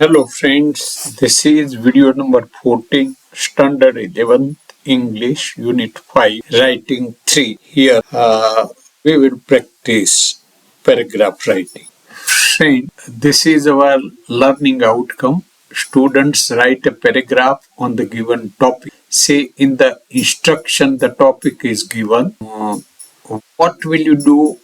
Hello friends, this is video number 14, Standard 11th English, Unit 5, Writing 3. Here we will practice paragraph writing. Friend, this is our learning outcome. Students write a paragraph on the given topic. Say in the instruction the topic is given. What will you do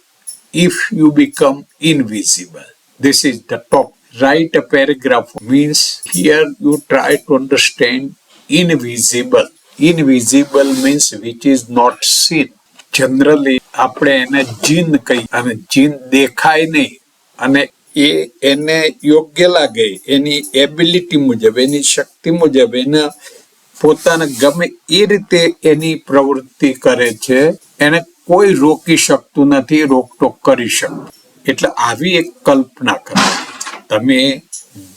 if you become invisible? This is the topic. Write a paragraph means here you try to understand invisible. Invisible means which is not seen. Generally આપણે એને જીન કહી અને જીન દેખાય નહીં અને એને યોગ્ય લાગે એની એબિલિટી મુજબ એની શક્તિ મુજબ એને પોતાને ગમે એ રીતે એની પ્રવૃત્તિ કરે છે એને કોઈ રોકી શકતું નથી રોકટોક કરી શકતું એટલે આવી એક કલ્પના કરો તમે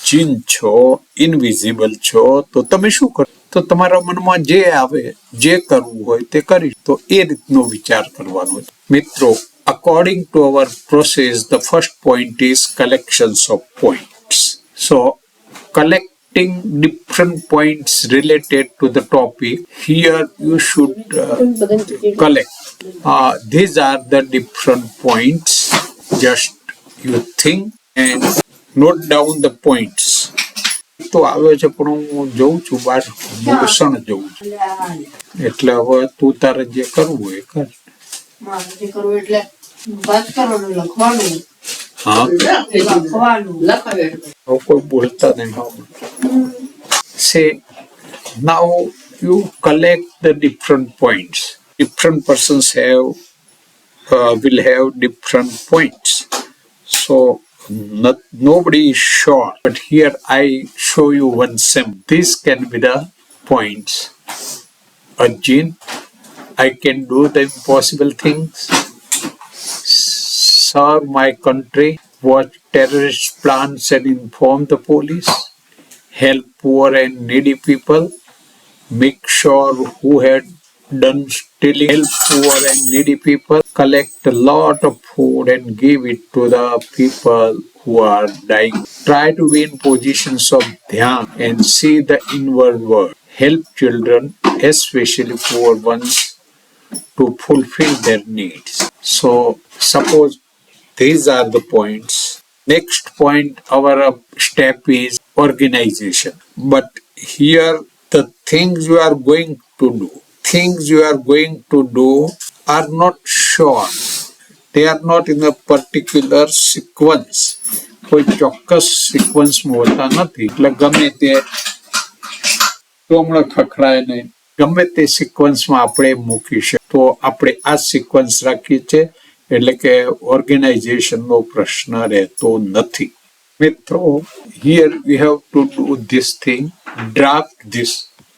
જીન છો ઇનવિઝિબલ છો તો તમે શું કરો તો તમારા મનમાં જે આવે જે કરવું હોય તે કરી તો એ રીતનો વિચાર કરવાનો છે મિત્રો according to our process the first point is collections of points so collecting different points related to the topic here you should collect these are the different points just you think and note down the points તો આવે છે પણ હું જોઉં છું બાર મોસણ જોઉં છું એટલે હવે તું તારે જે કરવું હોય કર મારે જે કરવું એટલે વાત કરવાનું લખવાનું હા લખવાનું લખાવે હવે કોઈ બોલતા નહીં say now you collect the different points different persons will have different points so nobody is sure, but here I show you one sim. This can be the points. A gene, I can do the impossible things. Serve my country, watch terrorist plans and inform the police. Help poor and needy people. Make sure who had done stealing. Help poor and needy people. Collect a lot of food and give it to the people who are dying. Try to be in positions of dhyan and see the inward world. Help children, especially poor ones, to fulfill their needs. So, suppose these are the points. Next point, our step is organization. But here, the things you are going to do are not sure. They are not in a particular sequence. કોઈ ચોક્કસ સિક્વન્સમાં હોતા નથી એટલે ગમે તે ટોમણો ખખડાય નહીં ગમે તે સિક્વન્સમાં આપણે મૂકી શકીએ તો આપણે આ સિક્વન્સ રાખીએ છીએ એટલે કે ઓર્ગેનાઇઝેશનનો પ્રશ્ન રહેતો નથી મિત્રો here we have to do this thing draft this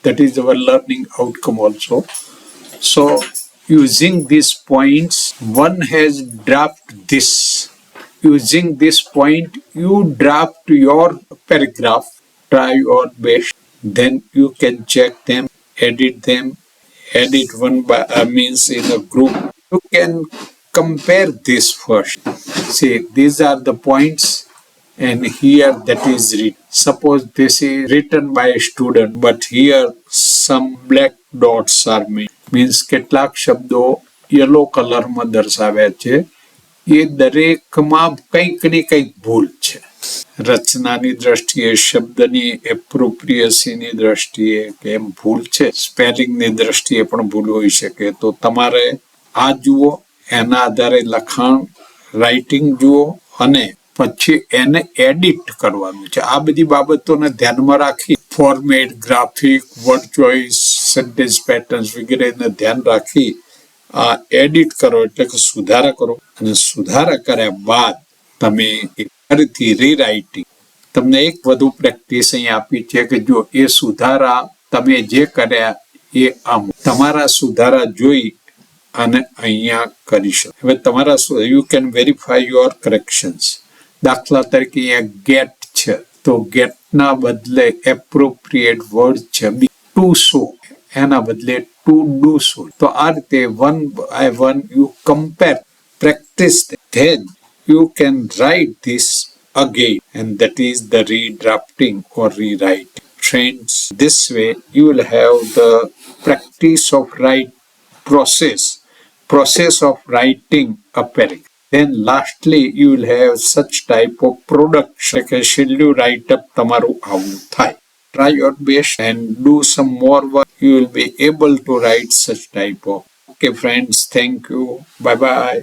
that is our learning outcome also so using these points one has draft this using this point you draft your paragraph try your best then you can check them edit one by means in a group you can compare this first see these are the points and here that is written suppose this is written by a student but here some black dots are made means કેટલાક શબ્દો yellow color માં દર્શાવ્યા છે એ દરેકમાં કંઈક ને કંઈક ભૂલ છે રચનાની દ્રષ્ટિએ શબ્દની એપ્રોપ્રિયસીની દ્રષ્ટિએ કે એમ ભૂલ છે સ્પેલિંગની દ્રષ્ટિએ પણ ભૂલ હોઈ શકે તો તમારે આ જુઓ એના આધારે લખાણ રાઇટિંગ જુઓ અને પછી એને એડિટ કરવાનું છે આ બધી બાબતોને ધ્યાનમાં રાખી format graphic word choice sentence patterns વગેરેને ધ્યાન રાખી એડિટ કરો એટલે કે સુધારા કરો અને સુધારા કર્યા બાદ તમે ફરીથી રીરાઇટિંગ તમને એક વધુ પ્રેક્ટિસ અહીં આપી છે કે જો એ સુધારા તમે જે કર્યા એ આમ તમારા સુધારા જોઈ અને અહીંયા કરી શકો હવે તમારા you can verify your corrections દાખલા તરીકે અહીંયા ગેટ છે તો ગેટના બદલે એપ્રોપ્રિએટ વર્ડ છે ટુ સો એના બદલે to do so. So are they one by one you compare, practice them. Then you can write this again, and that is the redrafting or rewriting. Friends, this way you will have the practice of process of writing a paragraph. Then lastly you will have such type of production કે છેલ્લું write up તમારું આવું થાય. Try your best and do some more work. You will be able to write such type of. Okay friends, thank you. Bye bye.